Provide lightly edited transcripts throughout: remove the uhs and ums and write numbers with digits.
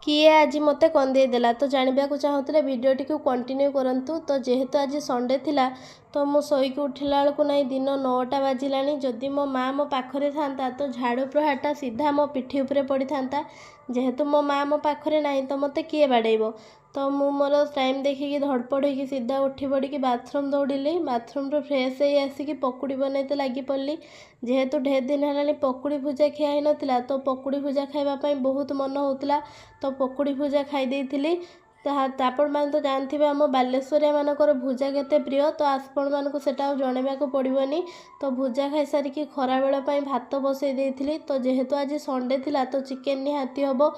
किए आज मते कंदे देला तो जानबा को चाहूले वीडियोटी को कंटिन्यू करंतु। तो जेहेतु आज संडे थिला तो मु शोईक उठिला बेलू नहीं दिन 9टा बाजिलानी। जदि मो माँ मो पाखरे था तो झाड़ू प्रहारटा सीधा मो पिठी उपरे पड़ी था। जेहेतु मो माँ मो पाखरे नहीं तो मते किए बाड़ेइबो। तो मु मोर टाइम देखिकी धड़पड़ होगी सीधा उठी पड़ी बाथरूम दौड़िली। बाथरूम फ्रेश हो आसिकी पकुड़ी बनईते लगी पड़ी। जेहेतु ढेर दिन है पकुड़ी भुजा खिया ही नथिला तो पकुड़ी भुजा खाइबापी बहुत मन होता। तो पकुड़ी भुजा खाई देइथिली। आपण मैंने तो जानते हैं आम बालेश्वरिया मानकर भुजा केते प्रिय। तो आपण मानक सेटा जनवाक पड़ोनी। तो भुजा खाई सारिकी खरा बेल भात बसई देइथिली। तो जेहेतु आज संडे थिला तो चिकेन निहाती हम।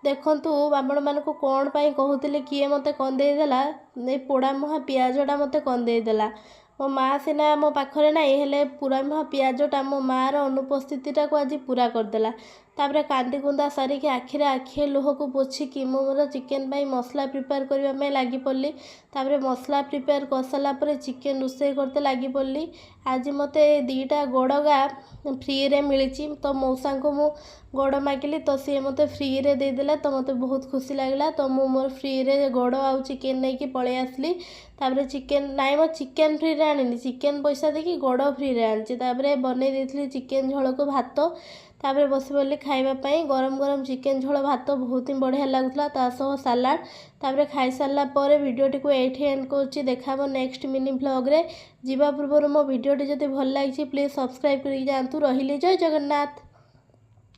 देखंतु आपण मानक कौन पाई कहूतिले किए मते कंदेई देला ए पोड़ा मुहा पियाजटा मते कंदेई देला। मो माँ सीना मो पाखरे नहीं हेले पूरा मुहा पियाजटा मो माँ अनुपस्थितिटा को आज पूरा करदेला। तापरे कांदी कुंदा सारिकी आखिरे आखिए लुह को पोछिकी मोर चिकेन पाई मसला प्रिपेयर करने लगी पड़ी। तापरे मसला प्रिपेयर कर सारा पर चिकेन रोषे करते लगी पड़ी। आज मते 2टा गोड़गा फ्री रे मिली। तो मौसा को मु गोड़ मागिली तो सी मते फ्री रे दे देला। तो मते बहुत खुशी लगला। तो मु मोर फ्री रे गोड़ आउ चिकेन नहीं कि पळे आसली। तापरे चिकेन नाई मो चिकेन फ्री रे आनी चिकेन पैसा देखी गोड़ फ्री रे आनी। तापरे बनै देथिली चिकेन झोल को भात। तापरे बसी पड़ी खाइबापी गरम गरम चिकेन झोल भात बहुत ही बढ़िया लगुला ता सह सालाड। तापरे खाई सारा पर वीडियोटी को एठी एंड करुच्ची। देखा नेक्स्ट मिनी व्लॉग रे। जीवा पूर्व मो वीडियोटी जदि भल लगी प्लीज सब्सक्राइब कर जातु। रहिले जय जगन्नाथ।